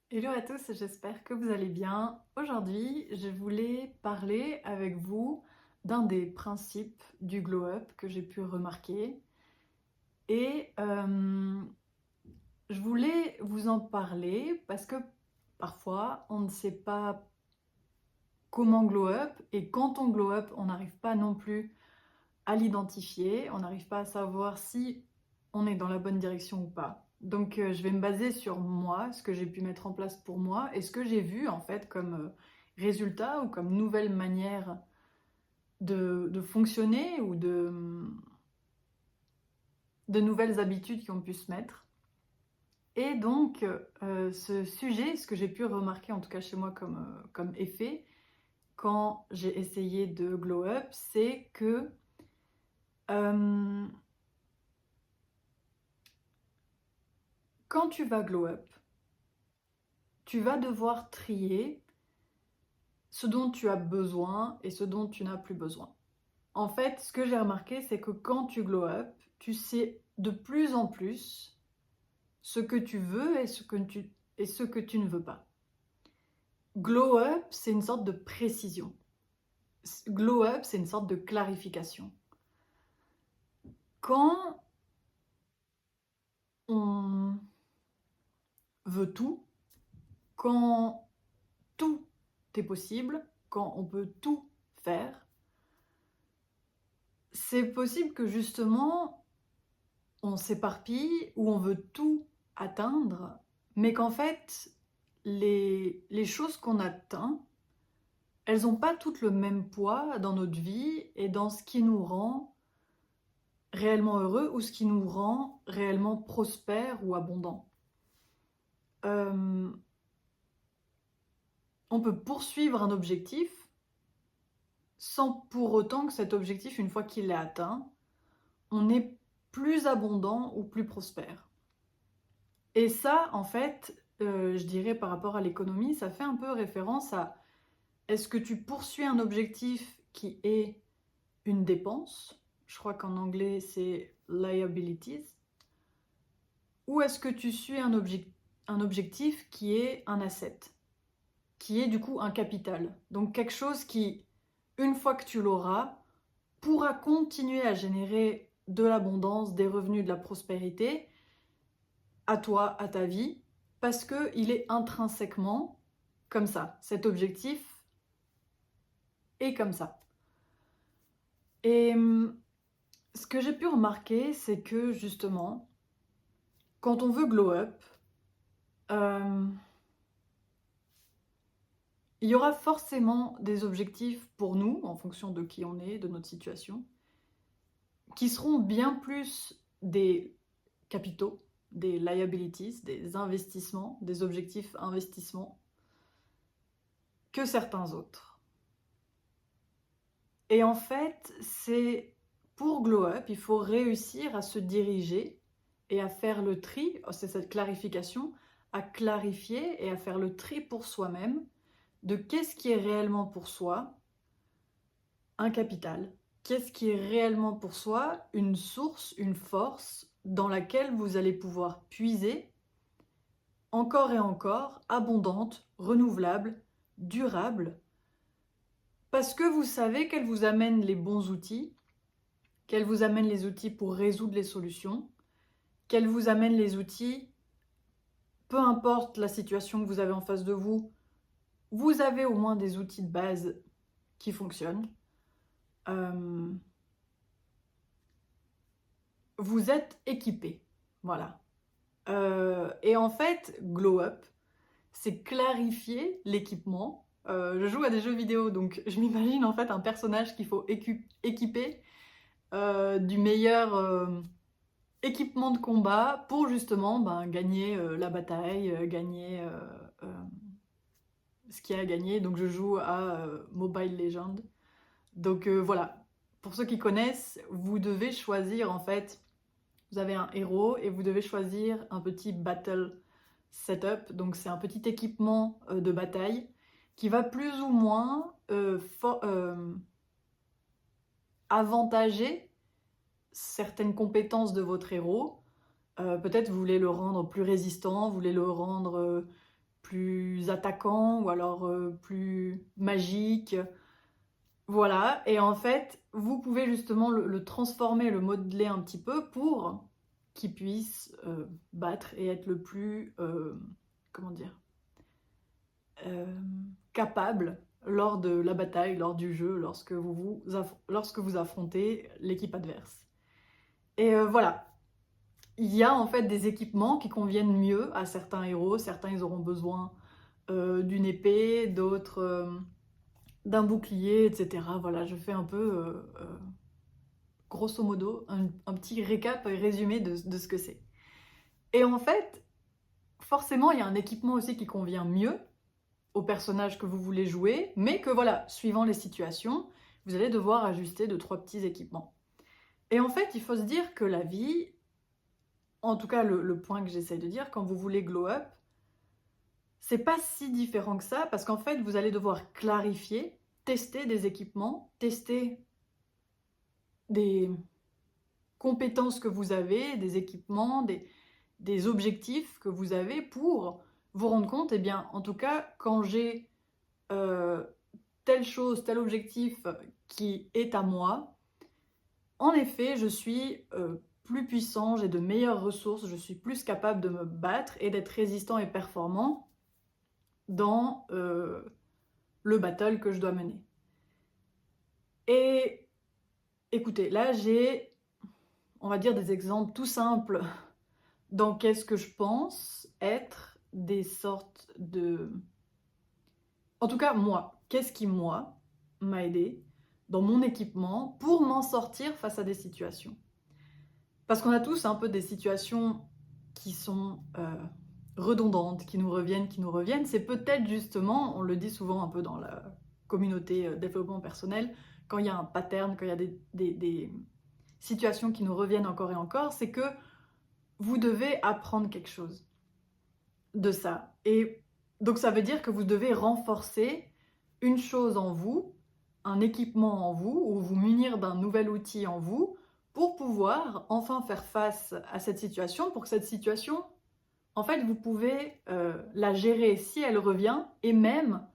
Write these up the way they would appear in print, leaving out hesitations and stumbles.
Hello à tous, j'espère que vous allez bien. Aujourd'hui, je voulais parler avec vous d'un des principes du glow up que j'ai pu remarquer. Et je voulais vous en parler parce que parfois on ne sait pas comment glow up et quand on glow up, on n'arrive pas non plus à l'identifier, on n'arrive pas à savoir si on est dans la bonne direction ou pas. Donc je vais me baser sur moi, ce que j'ai pu mettre en place pour moi et ce que j'ai vu en fait comme résultat ou comme nouvelle manière de fonctionner ou de nouvelles habitudes qui ont pu se mettre. Et donc ce sujet, ce que j'ai pu remarquer en tout cas chez moi comme effet quand j'ai essayé de glow up, c'est que euh, quand tu vas glow up, tu vas devoir trier ce dont tu as besoin et ce dont tu n'as plus besoin. En fait, ce que j'ai remarqué, c'est que quand tu glow up, tu sais de plus en plus ce que tu veux et ce que tu ne veux pas. Glow up, c'est une sorte de précision. Glow up, c'est une sorte de clarification. Quand on veut tout, quand tout est possible, quand on peut tout faire, c'est possible que justement on s'éparpille ou on veut tout atteindre, mais qu'en fait, les choses qu'on atteint, elles n'ont pas toutes le même poids dans notre vie et dans ce qui nous rend réellement heureux ou ce qui nous rend réellement prospère ou abondant. Euh, on peut poursuivre un objectif sans pour autant que cet objectif, une fois qu'il est atteint, on est plus abondant ou plus prospère. Et ça, en fait, je dirais par rapport à l'économie, ça fait un peu référence à est-ce que tu poursuis un objectif qui est une dépense, je crois qu'en anglais c'est liabilities, ou est-ce que tu suis un objectif qui est un asset, qui est du coup un capital, donc quelque chose qui, une fois que tu l'auras, pourra continuer à générer de l'abondance, des revenus, de la prospérité, à toi, à ta vie, parce qu'il est intrinsèquement comme ça. Cet objectif est comme ça. Et ce que j'ai pu remarquer, c'est que justement, quand on veut glow up, euh, il y aura forcément des objectifs pour nous, en fonction de qui on est, de notre situation, qui seront bien plus des capitaux, des liabilities, des investissements, des objectifs investissements, que certains autres. Et en fait, c'est pour glow up, il faut réussir à se diriger et à faire le tri, c'est cette clarification, à clarifier et à faire le tri pour soi-même de qu'est-ce qui est réellement pour soi un capital, qu'est-ce qui est réellement pour soi une source, une force dans laquelle vous allez pouvoir puiser encore et encore, abondante, renouvelable, durable, parce que vous savez qu'elle vous amène les bons outils, qu'elle vous amène les outils pour résoudre les solutions, qu'elle vous amène les outils, peu importe la situation que vous avez en face de vous, vous avez au moins des outils de base qui fonctionnent. Euh, vous êtes équipé, voilà. Et en fait, Glow Up, c'est clarifier l'équipement. Je joue à des jeux vidéo, donc je m'imagine en fait un personnage qu'il faut équiper du meilleur équipement de combat pour justement gagner la bataille, gagner euh, ce qu'il y a à gagner. Donc je joue à Mobile Legends. Donc voilà, pour ceux qui connaissent, vous devez choisir en fait, vous avez un héros et vous devez choisir un petit battle setup. Donc c'est un petit équipement de bataille qui va plus ou moins avantager certaines compétences de votre héros. Peut-être vous voulez le rendre plus résistant, vous voulez le rendre plus attaquant ou alors plus magique. Voilà, et en fait, vous pouvez justement le transformer, le modeler un petit peu pour qu'il puisse battre et être le plus, comment dire, capable lors de la bataille, lors du jeu, lorsque vous affrontez l'équipe adverse. Et voilà, il y a en fait des équipements qui conviennent mieux à certains héros. Certains, ils auront besoin d'une épée, d'autres d'un bouclier, etc. Voilà, je fais un peu, grosso modo, un petit récap et résumé de ce que c'est. Et en fait, forcément, il y a un équipement aussi qui convient mieux au personnage que vous voulez jouer, mais que voilà, suivant les situations, vous allez devoir ajuster 2-3 petits équipements. Et en fait, il faut se dire que la vie, en tout cas le point que j'essaie de dire, quand vous voulez glow up, c'est pas si différent que ça, parce qu'en fait, vous allez devoir clarifier, tester des équipements, tester des compétences que vous avez, des équipements, des objectifs que vous avez pour vous rendre compte, eh bien, en tout cas, quand j'ai telle chose, tel objectif qui est à moi, en effet, je suis plus puissant, j'ai de meilleures ressources, je suis plus capable de me battre et d'être résistant et performant dans le battle que je dois mener. Et écoutez, là j'ai, on va dire, des exemples tout simples dans qu'est-ce que je pense être des sortes de... En tout cas, moi, qu'est-ce qui, moi, m'a aidé dans mon équipement pour m'en sortir face à des situations. Parce qu'on a tous un peu des situations qui sont redondantes, qui nous reviennent. C'est peut-être justement, on le dit souvent un peu dans la communauté développement personnel, quand il y a un pattern, quand il y a des situations qui nous reviennent encore et encore, c'est que vous devez apprendre quelque chose de ça. Et donc ça veut dire que vous devez renforcer une chose en vous, un équipement en vous, ou vous munir d'un nouvel outil en vous, pour pouvoir enfin faire face à cette situation, pour que cette situation, en fait, vous pouvez la gérer si elle revient, et même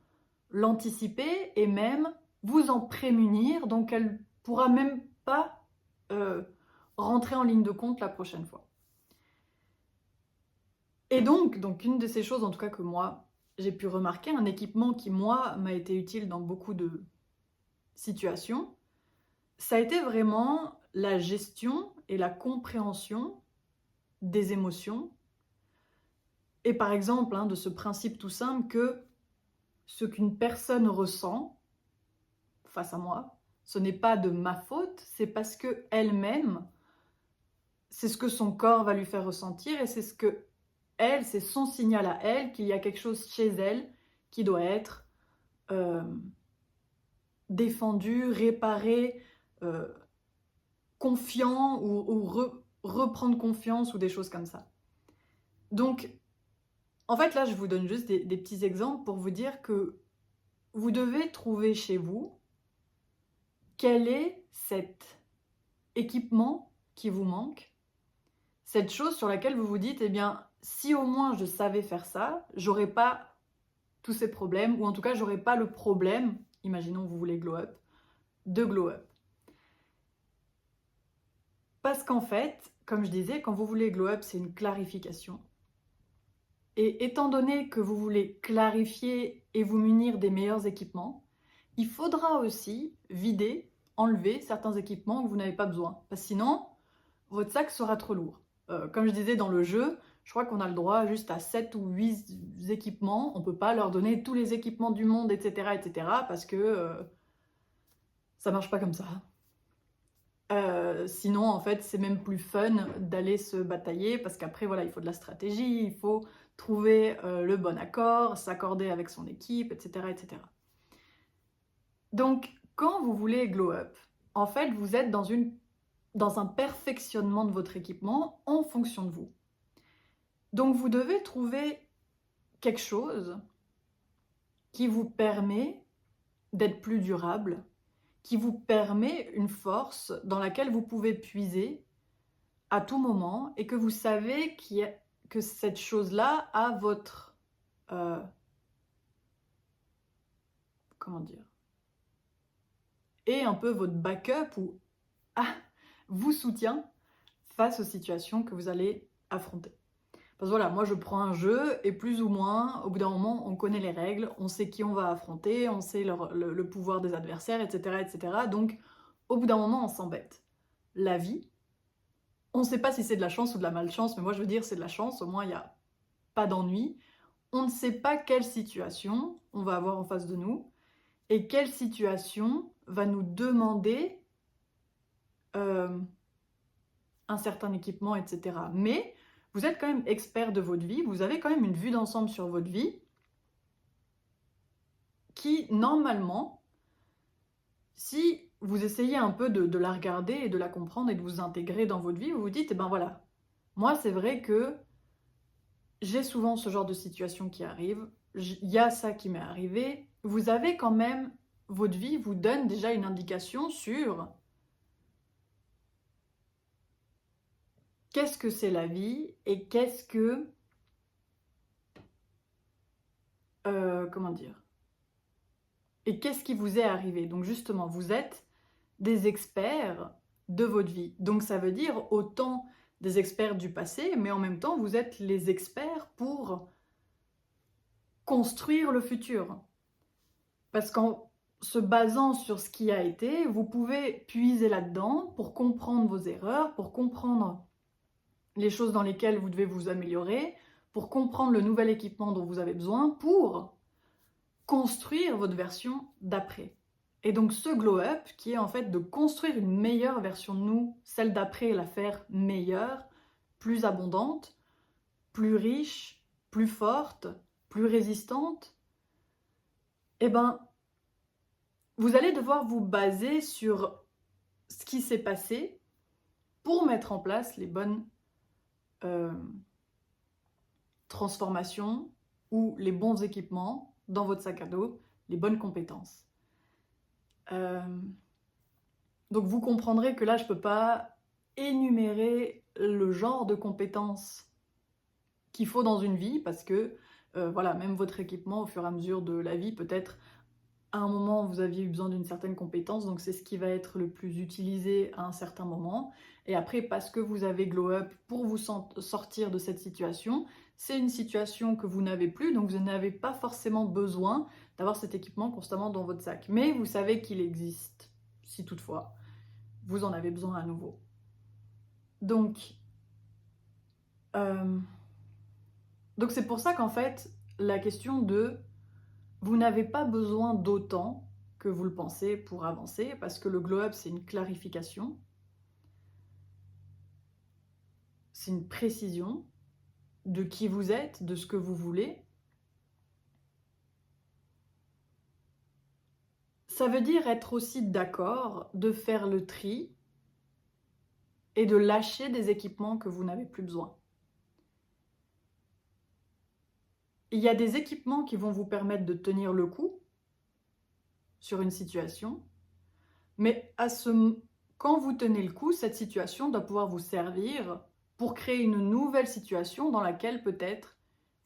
l'anticiper, et même vous en prémunir, donc elle pourra même pas rentrer en ligne de compte la prochaine fois. Et donc une de ces choses, en tout cas que moi, j'ai pu remarquer, un équipement qui, moi, m'a été utile dans beaucoup de situations, ça a été vraiment la gestion et la compréhension des émotions. Et par exemple, de ce principe tout simple que ce qu'une personne ressent face à moi, ce n'est pas de ma faute, c'est parce que elle-même, c'est ce que son corps va lui faire ressentir et c'est ce que elle, c'est son signal à elle qu'il y a quelque chose chez elle qui doit être défendu, réparé, confiant ou reprendre confiance ou des choses comme ça. Donc, en fait, là, je vous donne juste des petits exemples pour vous dire que vous devez trouver chez vous quel est cet équipement qui vous manque, cette chose sur laquelle vous vous dites, eh bien, si au moins je savais faire ça, j'aurais pas tous ces problèmes, ou en tout cas, j'aurais pas le problème, imaginons vous voulez glow up, de glow up. Parce qu'en fait, comme je disais, quand vous voulez glow up, c'est une clarification. Et étant donné que vous voulez clarifier et vous munir des meilleurs équipements, il faudra aussi vider, enlever certains équipements que vous n'avez pas besoin. Parce que sinon, votre sac sera trop lourd. Comme je disais dans le jeu, je crois qu'on a le droit juste à 7 ou 8 équipements. On ne peut pas leur donner tous les équipements du monde, etc. parce que ça ne marche pas comme ça. Sinon, en fait, c'est même plus fun d'aller se batailler parce qu'après, voilà, il faut de la stratégie, il faut trouver le bon accord, s'accorder avec son équipe, etc. Donc, quand vous voulez glow up, en fait, vous êtes dans un perfectionnement de votre équipement en fonction de vous. Donc, vous devez trouver quelque chose qui vous permet d'être plus durable, qui vous permet une force dans laquelle vous pouvez puiser à tout moment et que vous savez que cette chose-là a votre comment dire, est un peu votre backup ou vous soutient face aux situations que vous allez affronter. Parce que voilà, moi je prends un jeu et plus ou moins, au bout d'un moment, on connaît les règles, on sait qui on va affronter, on sait le pouvoir des adversaires, etc., etc. Donc, au bout d'un moment, on s'embête. La vie, on ne sait pas si c'est de la chance ou de la malchance, mais moi je veux dire c'est de la chance, au moins il n'y a pas d'ennui. On ne sait pas quelle situation on va avoir en face de nous et quelle situation va nous demander un certain équipement, etc. Mais vous êtes quand même expert de votre vie, vous avez quand même une vue d'ensemble sur votre vie qui, normalement, si vous essayez un peu de la regarder et de la comprendre et de vous intégrer dans votre vie, vous vous dites, eh ben voilà, moi c'est vrai que j'ai souvent ce genre de situation qui arrive, il y a ça qui m'est arrivé, vous avez quand même, votre vie vous donne déjà une indication sur qu'est-ce que c'est la vie et qu'est-ce que... comment dire? Et qu'est-ce qui vous est arrivé? Donc justement, vous êtes des experts de votre vie. Donc ça veut dire autant des experts du passé, mais en même temps, vous êtes les experts pour construire le futur. Parce qu'en se basant sur ce qui a été, vous pouvez puiser là-dedans pour comprendre vos erreurs, pour comprendre les choses dans lesquelles vous devez vous améliorer, pour comprendre le nouvel équipement dont vous avez besoin, pour construire votre version d'après. Et donc ce glow-up, qui est en fait de construire une meilleure version de nous, celle d'après, la faire meilleure, plus abondante, plus riche, plus forte, plus résistante, eh ben, vous allez devoir vous baser sur ce qui s'est passé pour mettre en place les bonnes transformations ou les bons équipements dans votre sac à dos, les bonnes compétences. Donc vous comprendrez que là, je ne peux pas énumérer le genre de compétences qu'il faut dans une vie parce que voilà, même votre équipement au fur et à mesure de la vie, peut-être à un moment vous aviez eu besoin d'une certaine compétence, donc c'est ce qui va être le plus utilisé à un certain moment. Et après, parce que vous avez glow up pour vous sortir de cette situation, c'est une situation que vous n'avez plus, donc vous n'avez pas forcément besoin d'avoir cet équipement constamment dans votre sac. Mais vous savez qu'il existe, si toutefois vous en avez besoin à nouveau. Donc c'est pour ça qu'en fait, la question de vous n'avez pas besoin d'autant que vous le pensez pour avancer, parce que le glow-up, c'est une clarification, c'est une précision de qui vous êtes, de ce que vous voulez. Ça veut dire être aussi d'accord de faire le tri et de lâcher des équipements que vous n'avez plus besoin. Il y a des équipements qui vont vous permettre de tenir le coup sur une situation, mais quand vous tenez le coup, cette situation doit pouvoir vous servir pour créer une nouvelle situation dans laquelle peut-être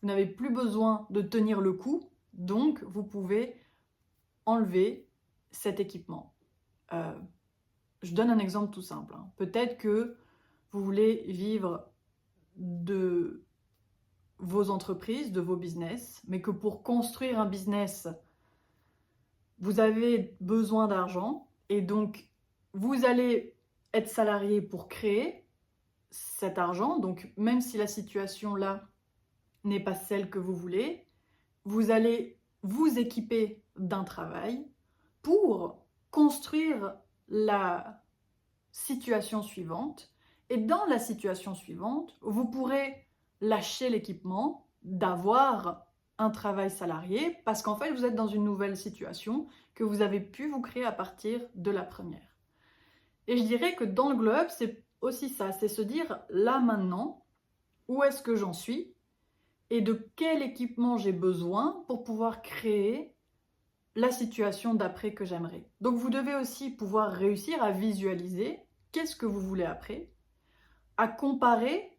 vous n'avez plus besoin de tenir le coup, donc vous pouvez enlever cet équipement. Je donne un exemple tout simple. Peut-être que vous voulez vivre de vos entreprises, de vos business, mais que pour construire un business, vous avez besoin d'argent et donc vous allez être salarié pour créer cet argent. Donc même si la situation là n'est pas celle que vous voulez, vous allez vous équiper d'un travail pour construire la situation suivante. Et dans la situation suivante, vous pourrez lâcher l'équipement d'avoir un travail salarié parce qu'en fait, vous êtes dans une nouvelle situation que vous avez pu vous créer à partir de la première. Et je dirais que dans le glow-up, c'est aussi ça, c'est se dire là maintenant, où est-ce que j'en suis et de quel équipement j'ai besoin pour pouvoir créer la situation d'après que j'aimerais. Donc vous devez aussi pouvoir réussir à visualiser qu'est-ce que vous voulez après, à comparer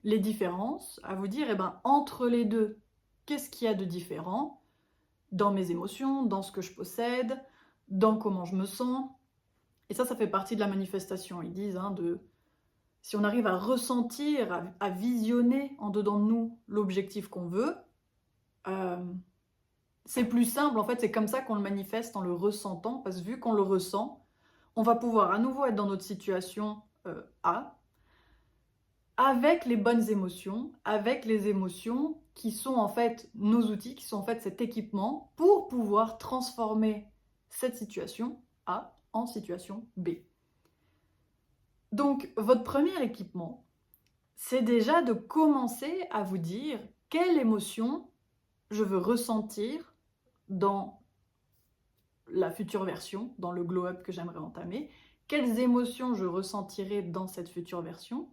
les différences, à vous dire, eh ben, entre les deux, qu'est-ce qu'il y a de différent dans mes émotions, dans ce que je possède, dans comment je me sens. Et ça fait partie de la manifestation. Ils disent, hein, si on arrive à ressentir, à visionner en dedans de nous l'objectif qu'on veut, c'est plus simple, en fait, c'est comme ça qu'on le manifeste en le ressentant, parce que vu qu'on le ressent, on va pouvoir à nouveau être dans notre situation A, avec les bonnes émotions, avec les émotions qui sont en fait nos outils, qui sont en fait cet équipement pour pouvoir transformer cette situation A en situation B. Donc, votre premier équipement, c'est déjà de commencer à vous dire quelle émotion je veux ressentir dans la future version, dans le glow-up que j'aimerais entamer, quelles émotions je ressentirai dans cette future version,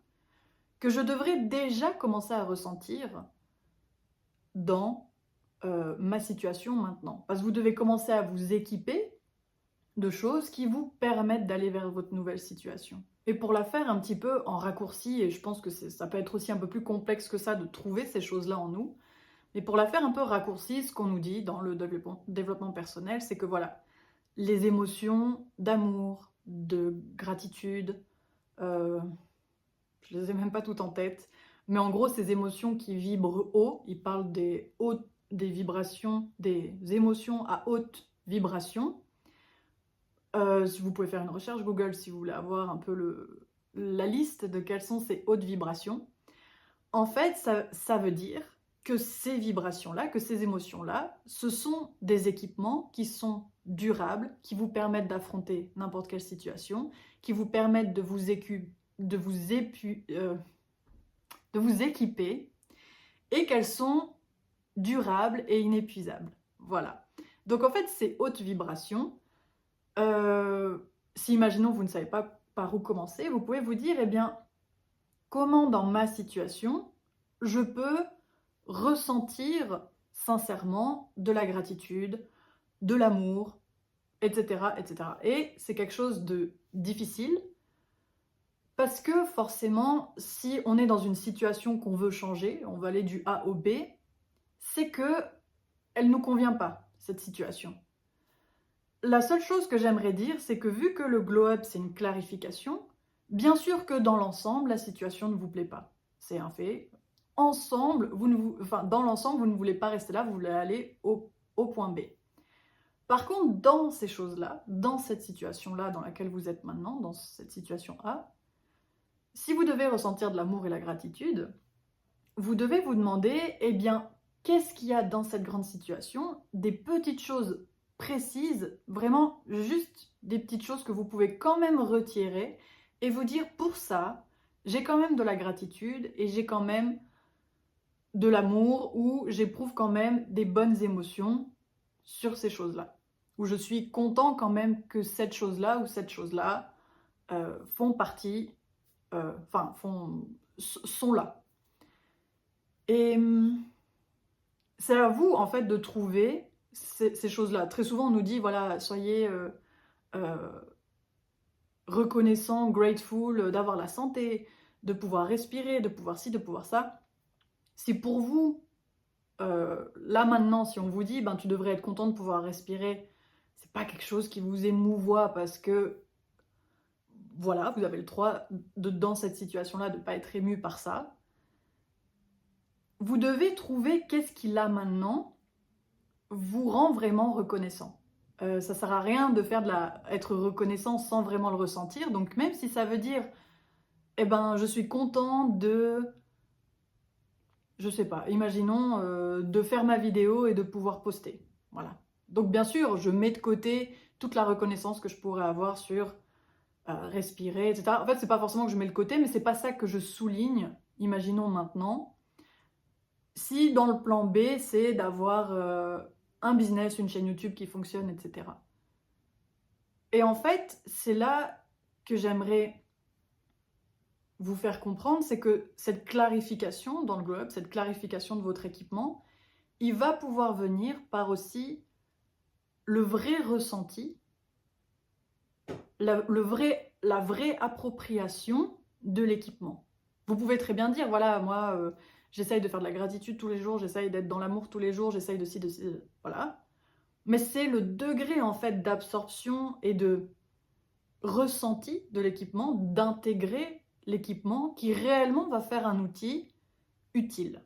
que je devrais déjà commencer à ressentir dans ma situation maintenant. Parce que vous devez commencer à vous équiper de choses qui vous permettent d'aller vers votre nouvelle situation. Et pour la faire un petit peu en raccourci, et je pense que ça peut être aussi un peu plus complexe que ça de trouver ces choses-là en nous, mais pour la faire un peu raccourci, ce qu'on nous dit dans le développement personnel, c'est que voilà, les émotions d'amour, de gratitude, je les ai même pas toutes en tête, mais en gros, ces émotions qui vibrent haut, ils parlent des vibrations, des émotions à haute vibration. Vous pouvez faire une recherche Google si vous voulez avoir un peu la liste de quelles sont ces hautes vibrations. En fait, ça veut dire que ces vibrations-là, que ces émotions-là, ce sont des équipements qui sont durables, qui vous permettent d'affronter n'importe quelle situation, qui vous permettent de vous équiper, et qu'elles sont durables et inépuisables. Voilà. Donc en fait, ces hautes vibrations, si imaginons vous ne savez pas par où commencer, vous pouvez vous dire, eh bien, comment dans ma situation, je peux ressentir sincèrement de la gratitude, de l'amour, etc., etc. Et c'est quelque chose de difficile, parce que forcément, si on est dans une situation qu'on veut changer, on veut aller du A au B, c'est que elle nous convient pas, cette situation. La seule chose que j'aimerais dire, c'est que vu que le glow-up, c'est une clarification, bien sûr que dans l'ensemble, la situation ne vous plaît pas. C'est un fait. Ensemble, dans l'ensemble, vous ne voulez pas rester là, vous voulez aller au point B. Par contre, dans ces choses-là, dans cette situation-là dans laquelle vous êtes maintenant, dans cette situation A, si vous devez ressentir de l'amour et la gratitude, vous devez vous demander, eh bien, qu'est-ce qu'il y a dans cette grande situation? Des petites choses précises, vraiment juste des petites choses que vous pouvez quand même retirer et vous dire, pour ça, j'ai quand même de la gratitude et j'ai quand même de l'amour, ou j'éprouve quand même des bonnes émotions sur ces choses-là. Où je suis content quand même que cette chose-là ou cette chose-là font partie, sont là. Et c'est à vous, en fait, de trouver ces choses-là. Très souvent, on nous dit, voilà, soyez reconnaissant, grateful, d'avoir la santé, de pouvoir respirer, de pouvoir ci, de pouvoir ça. Si pour vous, là maintenant, si on vous dit, ben, tu devrais être content de pouvoir respirer, c'est pas quelque chose qui vous émouvoit parce que, voilà, vous avez le droit, dans cette situation-là, de ne pas être ému par ça. Vous devez trouver qu'est-ce qui, là maintenant, vous rend vraiment reconnaissant. Ça sert à rien de être reconnaissant sans vraiment le ressentir. Donc même si ça veut dire, eh ben, je suis content de, je sais pas, imaginons de faire ma vidéo et de pouvoir poster. Voilà. Donc bien sûr, je mets de côté toute la reconnaissance que je pourrais avoir sur respirer, etc. En fait, c'est pas forcément que je mets de côté, mais c'est pas ça que je souligne. Imaginons maintenant. Si dans le plan B, c'est d'avoir un business, une chaîne YouTube qui fonctionne, etc. Et en fait, c'est là que j'aimerais vous faire comprendre, c'est que cette clarification dans le glow-up, cette clarification de votre équipement, il va pouvoir venir par aussi le vrai ressenti, la vraie appropriation de l'équipement. Vous pouvez très bien dire, voilà, moi, j'essaye de faire de la gratitude tous les jours, j'essaye d'être dans l'amour tous les jours, j'essaye de ci, de ci, voilà. Mais c'est le degré, en fait, d'absorption et de ressenti de l'équipement, d'intégrer l'équipement qui réellement va faire un outil utile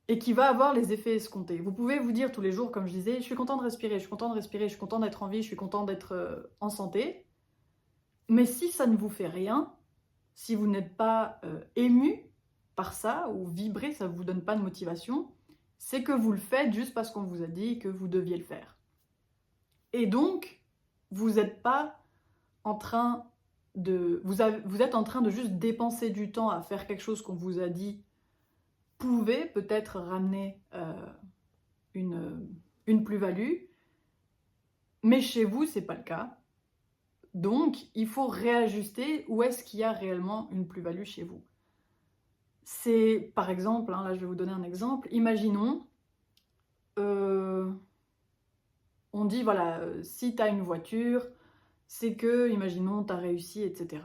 et qui va avoir les effets escomptés. Vous pouvez vous dire tous les jours, comme je disais, je suis content de respirer, je suis content de respirer, je suis content d'être en vie, je suis content d'être en santé. Mais si ça ne vous fait rien, si vous n'êtes pas ému par ça ou vibré, ça ne vous donne pas de motivation, c'est que vous le faites juste parce qu'on vous a dit que vous deviez le faire. Et donc, vous n'êtes pas en train de... Vous êtes en train de juste dépenser du temps à faire quelque chose qu'on vous a dit pouvait peut-être ramener une plus-value, mais chez vous, c'est pas le cas. Donc, il faut réajuster où est-ce qu'il y a réellement une plus-value chez vous. C'est, par exemple, là je vais vous donner un exemple, imaginons, on dit, voilà, si tu as une voiture, c'est que, imaginons, tu as réussi, etc.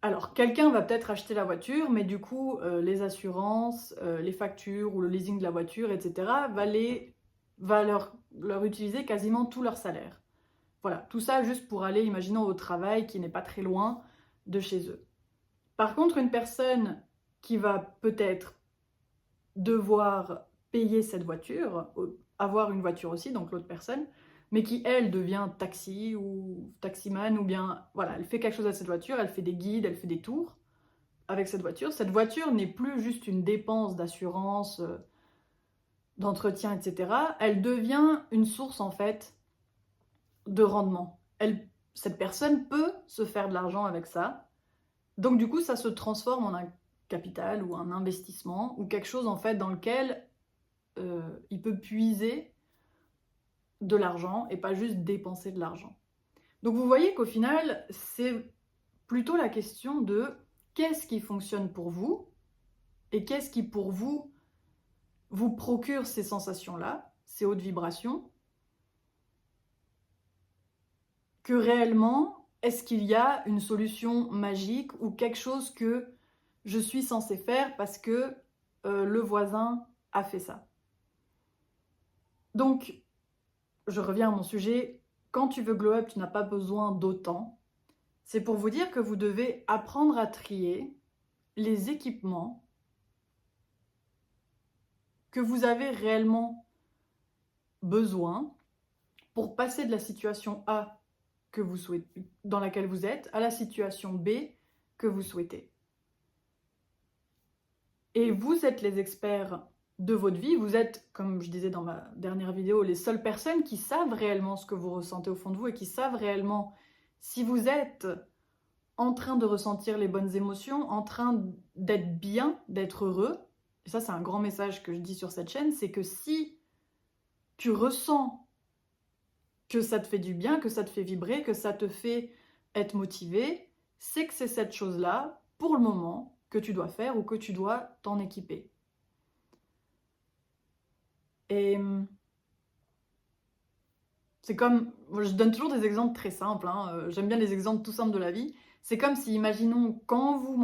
Alors, quelqu'un va peut-être acheter la voiture, mais du coup, les assurances, les factures ou le leasing de la voiture, etc., va leur utiliser quasiment tout leur salaire. Voilà, tout ça juste pour aller, imaginons, au travail qui n'est pas très loin de chez eux. Par contre, une personne qui va peut-être devoir payer cette voiture, avoir une voiture aussi, donc l'autre personne, mais qui, elle, devient taxi ou taximan, ou bien, voilà, elle fait quelque chose à cette voiture, elle fait des guides, elle fait des tours avec cette voiture. Cette voiture n'est plus juste une dépense d'assurance, d'entretien, etc. Elle devient une source, en fait, de rendement. Cette personne peut se faire de l'argent avec ça. Donc, du coup, ça se transforme en un capital ou un investissement ou quelque chose, en fait, dans lequel il peut puiser de l'argent et pas juste dépenser de l'argent. Donc vous voyez qu'au final, c'est plutôt la question de qu'est-ce qui fonctionne pour vous et qu'est-ce qui pour vous vous procure ces sensations-là, ces hautes vibrations, que réellement, est-ce qu'il y a une solution magique ou quelque chose que je suis censée faire parce que le voisin a fait ça. Donc, je reviens à mon sujet, quand tu veux glow up, tu n'as pas besoin d'autant. C'est pour vous dire que vous devez apprendre à trier les équipements que vous avez réellement besoin pour passer de la situation A que vous souhaitez, dans laquelle vous êtes à la situation B que vous souhaitez. Et vous êtes les experts de votre vie, vous êtes, comme je disais dans ma dernière vidéo, les seules personnes qui savent réellement ce que vous ressentez au fond de vous et qui savent réellement si vous êtes en train de ressentir les bonnes émotions, en train d'être bien, d'être heureux. Et ça, c'est un grand message que je dis sur cette chaîne, c'est que si tu ressens que ça te fait du bien, que ça te fait vibrer, que ça te fait être motivé, c'est que c'est cette chose-là, pour le moment, que tu dois faire ou que tu dois t'en équiper. Et c'est comme, je donne toujours des exemples très simples, hein, j'aime bien les exemples tout simples de la vie. C'est comme si, imaginons, quand vous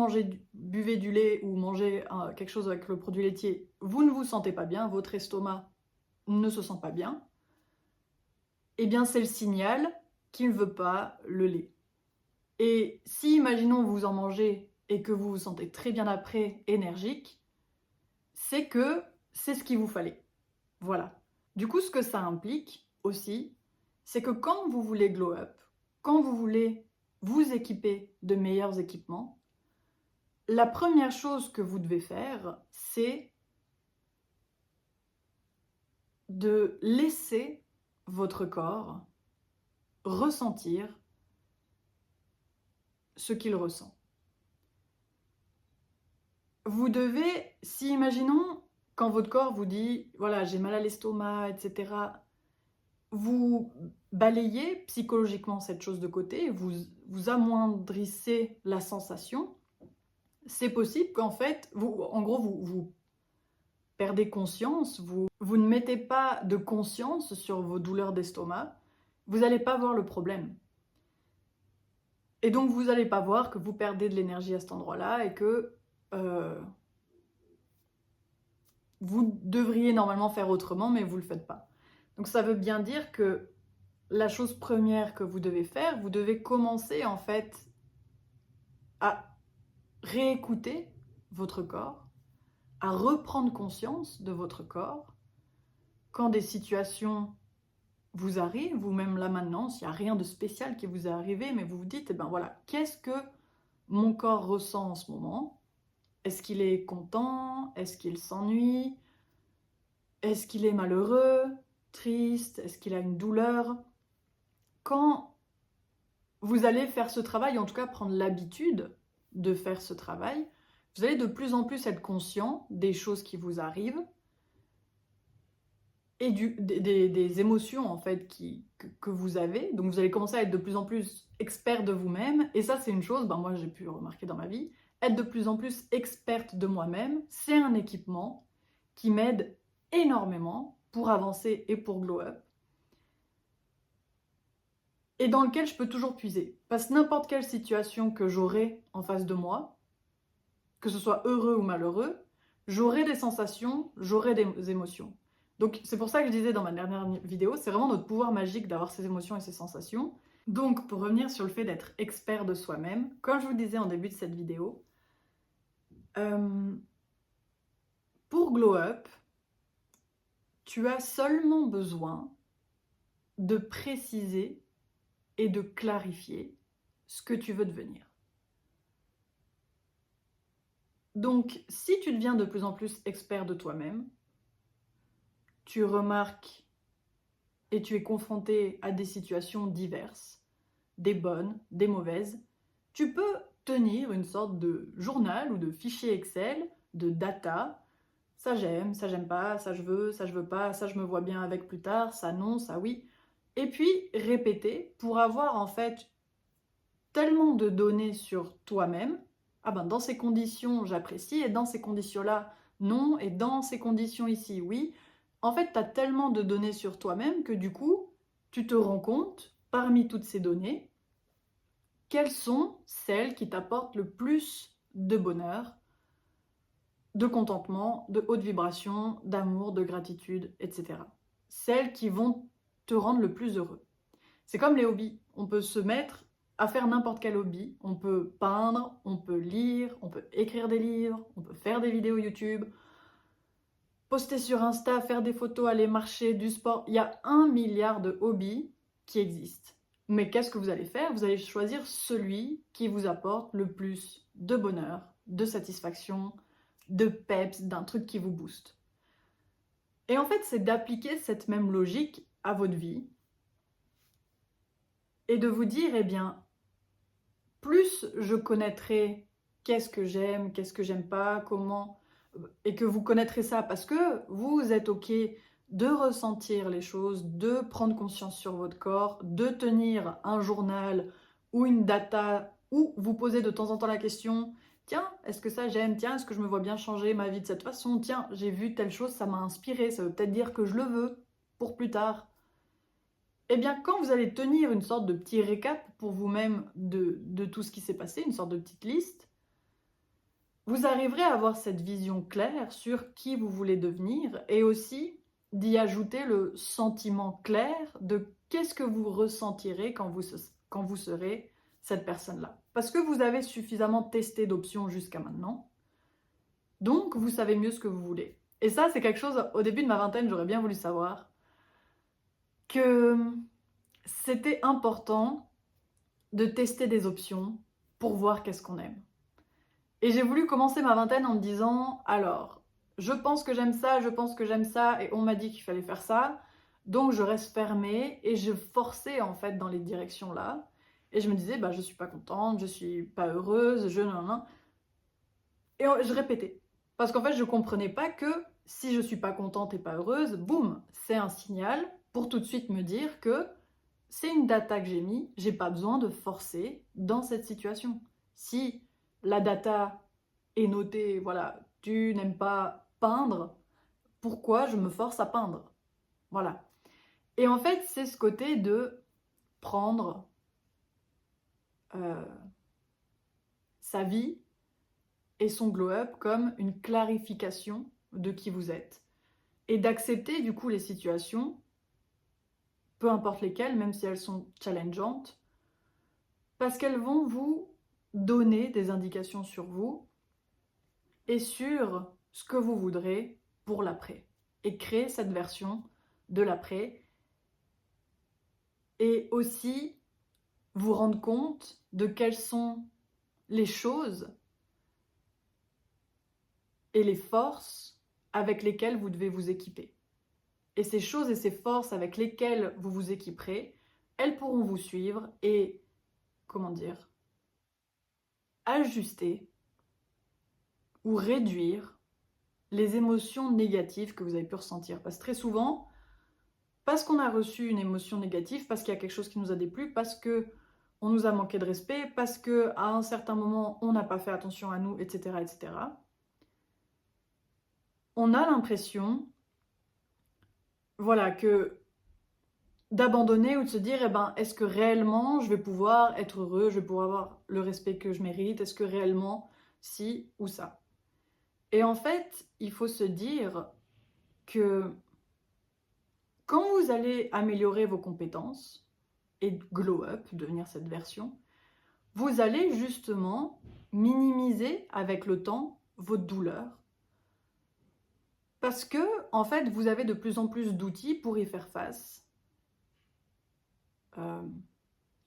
buvez du lait ou mangez quelque chose avec le produit laitier, vous ne vous sentez pas bien, votre estomac ne se sent pas bien, eh bien c'est le signal qu'il ne veut pas le lait. Et si, imaginons, vous en mangez et que vous vous sentez très bien après, énergique, c'est que c'est ce qu'il vous fallait. Voilà. Du coup, ce que ça implique aussi, c'est que quand vous voulez glow up, quand vous voulez vous équiper de meilleurs équipements, la première chose que vous devez faire, c'est de laisser votre corps ressentir ce qu'il ressent. Vous devez, si imaginons, quand votre corps vous dit « voilà, j'ai mal à l'estomac, etc. », vous balayez psychologiquement cette chose de côté, vous amoindrissez la sensation, c'est possible qu'en fait, vous perdez conscience, vous ne mettez pas de conscience sur vos douleurs d'estomac, vous n'allez pas voir le problème. Et donc vous n'allez pas voir que vous perdez de l'énergie à cet endroit-là et que vous devriez normalement faire autrement, mais vous ne le faites pas. Donc ça veut bien dire que la chose première que vous devez faire, vous devez commencer en fait à réécouter votre corps, à reprendre conscience de votre corps quand des situations vous arrivent, ou même là maintenant, s'il n'y a rien de spécial qui vous est arrivé, mais vous vous dites, eh ben voilà, qu'est-ce que mon corps ressent en ce moment? Est-ce qu'il est content? Est-ce qu'il s'ennuie? Est-ce qu'il est malheureux? Triste? Est-ce qu'il a une douleur? Quand vous allez faire ce travail, en tout cas prendre l'habitude de faire ce travail, vous allez de plus en plus être conscient des choses qui vous arrivent et des émotions en fait que vous avez. Donc vous allez commencer à être de plus en plus expert de vous-même. Et ça c'est une chose, ben moi j'ai pu remarquer dans ma vie, être de plus en plus experte de moi-même, c'est un équipement qui m'aide énormément pour avancer et pour glow up. Et dans lequel je peux toujours puiser. Parce que n'importe quelle situation que j'aurai en face de moi, que ce soit heureux ou malheureux, j'aurai des sensations, j'aurai des émotions. Donc c'est pour ça que je disais dans ma dernière vidéo, c'est vraiment notre pouvoir magique d'avoir ces émotions et ces sensations. Donc pour revenir sur le fait d'être expert de soi-même, comme je vous disais en début de cette vidéo, pour glow up, tu as seulement besoin de préciser et de clarifier ce que tu veux devenir. Donc, si tu deviens de plus en plus expert de toi-même, tu remarques et tu es confronté à des situations diverses, des bonnes, des mauvaises, tu peux tenir une sorte de journal ou de fichier Excel, de data. Ça j'aime pas, ça je veux pas, ça je me vois bien avec plus tard, ça non, ça oui. Et puis répéter pour avoir en fait tellement de données sur toi-même. Ah ben dans ces conditions j'apprécie et dans ces conditions-là non et dans ces conditions ici oui. En fait tu as tellement de données sur toi-même que du coup tu te rends compte parmi toutes ces données quelles sont celles qui t'apportent le plus de bonheur, de contentement, de haute vibration, d'amour, de gratitude, etc. Celles qui vont te rendre le plus heureux. C'est comme les hobbies. On peut se mettre à faire n'importe quel hobby. On peut peindre, on peut lire, on peut écrire des livres, on peut faire des vidéos YouTube, poster sur Insta, faire des photos, aller marcher, du sport. Il y a 1 milliard de hobbies qui existent. Mais qu'est-ce que vous allez faire? Vous allez choisir celui qui vous apporte le plus de bonheur, de satisfaction, de peps, d'un truc qui vous booste. Et en fait, c'est d'appliquer cette même logique à votre vie et de vous dire, eh bien, plus je connaîtrai qu'est-ce que j'aime pas, comment, et que vous connaîtrez ça parce que vous êtes OK de ressentir les choses, de prendre conscience sur votre corps, de tenir un journal ou une data, ou vous poser de temps en temps la question, tiens, est-ce que ça j'aime? Tiens, est-ce que je me vois bien changer ma vie de cette façon? Tiens, j'ai vu telle chose, ça m'a inspiré, ça veut peut-être dire que je le veux pour plus tard. Eh bien, quand vous allez tenir une sorte de petit récap pour vous-même de tout ce qui s'est passé, une sorte de petite liste, vous arriverez à avoir cette vision claire sur qui vous voulez devenir et aussi d'y ajouter le sentiment clair de qu'est-ce que vous ressentirez quand vous serez cette personne-là. Parce que vous avez suffisamment testé d'options jusqu'à maintenant, donc vous savez mieux ce que vous voulez. Et ça, c'est quelque chose, au début de ma vingtaine, j'aurais bien voulu savoir, que c'était important de tester des options pour voir qu'est-ce qu'on aime. Et j'ai voulu commencer ma vingtaine en me disant, alors, je pense que j'aime ça, je pense que j'aime ça, et on m'a dit qu'il fallait faire ça, donc je reste fermée, et je forçais en fait dans les directions-là, et je me disais, bah je suis pas contente, je suis pas heureuse, et je répétais. Parce qu'en fait, je comprenais pas que si je suis pas contente et pas heureuse, boum, c'est un signal pour tout de suite me dire que c'est une data que j'ai mis, j'ai pas besoin de forcer dans cette situation. Si la data est notée, voilà, tu n'aimes pas peindre, pourquoi je me force à peindre? Voilà. Et en fait, c'est ce côté de prendre sa vie et son glow-up comme une clarification de qui vous êtes. Et d'accepter du coup les situations, peu importe lesquelles, même si elles sont challengeantes, parce qu'elles vont vous donner des indications sur vous et sur ce que vous voudrez pour l'après. Et créer cette version de l'après. Et aussi vous rendre compte de quelles sont les choses et les forces avec lesquelles vous devez vous équiper. Et ces choses et ces forces avec lesquelles vous vous équiperez, elles pourront vous suivre et, comment dire, ajuster ou réduire les émotions négatives que vous avez pu ressentir. Parce que très souvent, parce qu'on a reçu une émotion négative, parce qu'il y a quelque chose qui nous a déplu, parce que on nous a manqué de respect, parce qu'à un certain moment, on n'a pas fait attention à nous, etc., etc., on a l'impression, voilà, que d'abandonner ou de se dire, eh ben, est-ce que réellement je vais pouvoir être heureux, je vais pouvoir avoir le respect que je mérite, est-ce que réellement si ou ça. Et en fait, il faut se dire que quand vous allez améliorer vos compétences et glow up, devenir cette version, vous allez justement minimiser avec le temps votre douleur. Parce que, en fait, vous avez de plus en plus d'outils pour y faire face.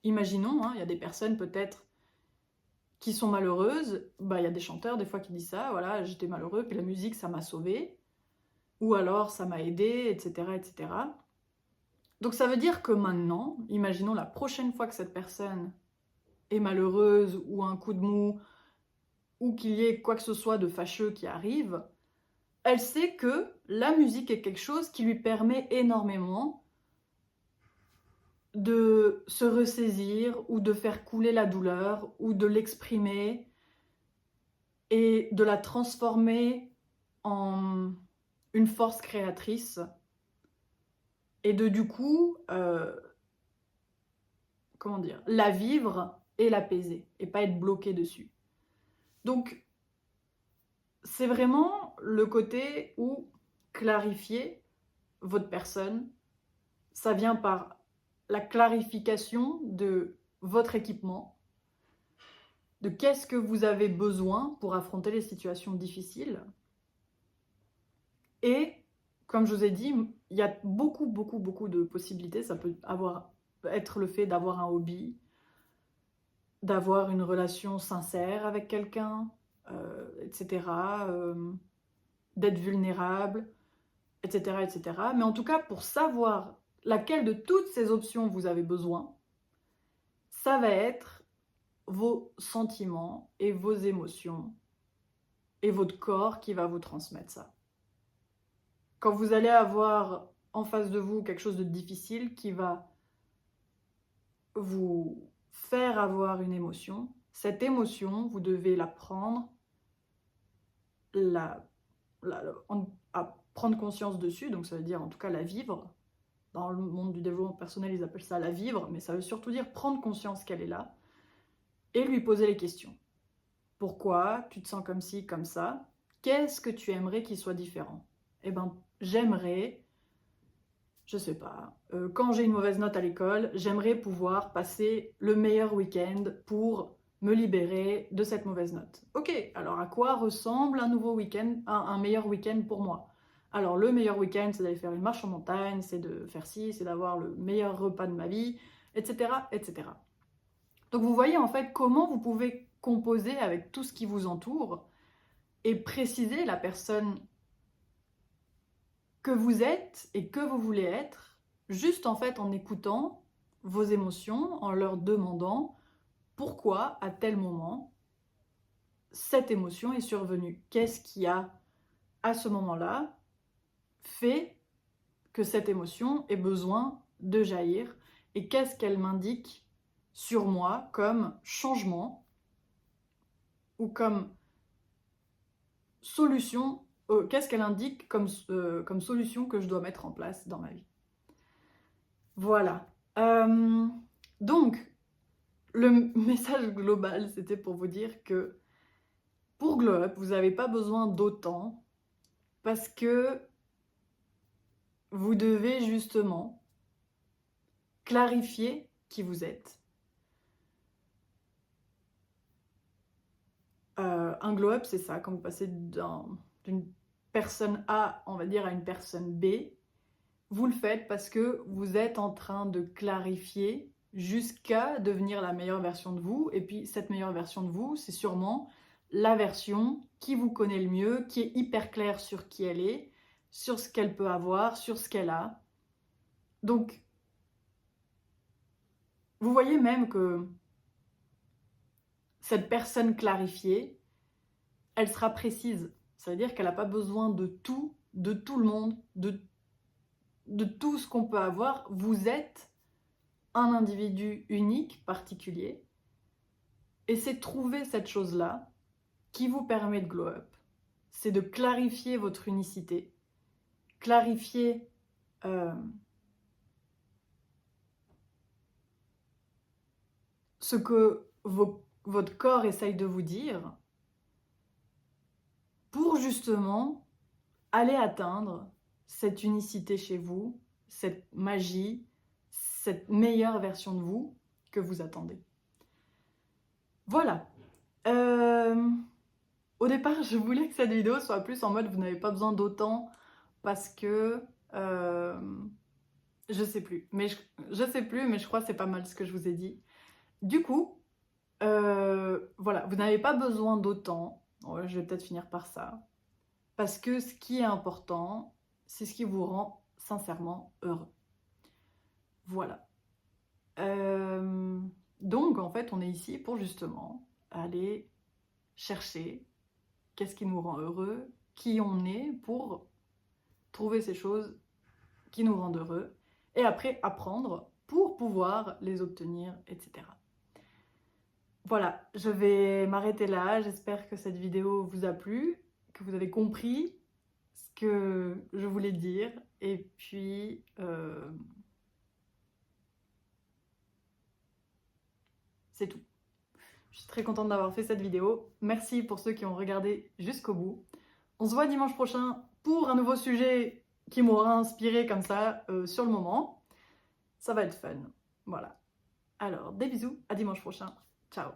Imaginons, il y a des personnes peut-être qui sont malheureuses, il y a des chanteurs des fois qui disent ça, voilà, j'étais malheureux, puis la musique ça m'a sauvé, ou alors ça m'a aidé, etc., etc. Donc ça veut dire que maintenant, imaginons la prochaine fois que cette personne est malheureuse, ou un coup de mou, ou qu'il y ait quoi que ce soit de fâcheux qui arrive, elle sait que la musique est quelque chose qui lui permet énormément de se ressaisir ou de faire couler la douleur ou de l'exprimer et de la transformer en une force créatrice et de du coup, comment dire, la vivre et l'apaiser et pas être bloqué dessus. Donc, c'est vraiment le côté où clarifier votre personne, ça vient par la clarification de votre équipement, de qu'est-ce que vous avez besoin pour affronter les situations difficiles. Et, comme je vous ai dit, il y a beaucoup, beaucoup, beaucoup de possibilités. Ça peut être le fait d'avoir un hobby, d'avoir une relation sincère avec quelqu'un, etc., d'être vulnérable, etc., etc. Mais en tout cas, pour savoir laquelle de toutes ces options vous avez besoin, ça va être vos sentiments et vos émotions et votre corps qui va vous transmettre ça. Quand vous allez avoir en face de vous quelque chose de difficile qui va vous faire avoir une émotion, cette émotion, vous devez la prendre, à prendre conscience dessus, donc ça veut dire en tout cas la vivre. Dans le monde du développement personnel, ils appellent ça la vivre, mais ça veut surtout dire prendre conscience qu'elle est là et lui poser les questions. Pourquoi tu te sens comme ci, comme ça? Qu'est-ce que tu aimerais qu'il soit différent? Eh ben, j'aimerais, je sais pas, quand j'ai une mauvaise note à l'école, j'aimerais pouvoir passer le meilleur week-end pour me libérer de cette mauvaise note. Ok, alors à quoi ressemble un nouveau week-end, un meilleur week-end pour moi? Alors le meilleur week-end, c'est d'aller faire une marche en montagne, c'est de faire ci, c'est d'avoir le meilleur repas de ma vie, etc., etc. Donc vous voyez en fait comment vous pouvez composer avec tout ce qui vous entoure et préciser la personne que vous êtes et que vous voulez être, juste en fait en écoutant vos émotions, en leur demandant pourquoi à tel moment cette émotion est survenue. Qu'est-ce qui a à ce moment-là fait que cette émotion ait besoin de jaillir et qu'est-ce qu'elle m'indique sur moi comme changement ou comme solution, qu'est-ce qu'elle indique comme solution que je dois mettre en place dans ma vie. Voilà. Donc, le message global, c'était pour vous dire que pour Glow Up, vous n'avez pas besoin d'autant parce que vous devez justement clarifier qui vous êtes. Un Glow Up, c'est ça, quand vous passez d'une personne A, on va dire, à une personne B, vous le faites parce que vous êtes en train de clarifier jusqu'à devenir la meilleure version de vous. Et puis cette meilleure version de vous, c'est sûrement la version qui vous connaît le mieux, qui est hyper claire sur qui elle est, sur ce qu'elle peut avoir, sur ce qu'elle a. Donc, vous voyez même que cette personne clarifiée, elle sera précise. Ça veut dire qu'elle n'a pas besoin de tout le monde, de tout ce qu'on peut avoir. Vous êtes un individu unique, particulier, et c'est trouver cette chose-là qui vous permet de glow up. C'est de clarifier votre unicité, clarifier ce que votre corps essaye de vous dire pour justement aller atteindre cette unicité chez vous, cette magie, cette meilleure version de vous que vous attendez. Voilà. Au départ, je voulais que cette vidéo soit plus en mode vous n'avez pas besoin d'autant parce que je sais plus, mais je crois que c'est pas mal ce que je vous ai dit. Du coup, voilà, vous n'avez pas besoin d'autant. Ouais, je vais peut-être finir par ça. Parce que ce qui est important, c'est ce qui vous rend sincèrement heureux. Voilà. Donc, en fait, on est ici pour justement aller chercher qu'est-ce qui nous rend heureux, qui on est, pour trouver ces choses qui nous rendent heureux, et après apprendre pour pouvoir les obtenir, etc. Voilà, je vais m'arrêter là. J'espère que cette vidéo vous a plu, que vous avez compris ce que je voulais dire, et puis c'est tout. Je suis très contente d'avoir fait cette vidéo. Merci pour ceux qui ont regardé jusqu'au bout. On se voit dimanche prochain pour un nouveau sujet qui m'aura inspiré comme ça sur le moment. Ça va être fun. Voilà. Alors, des bisous, à dimanche prochain. Ciao.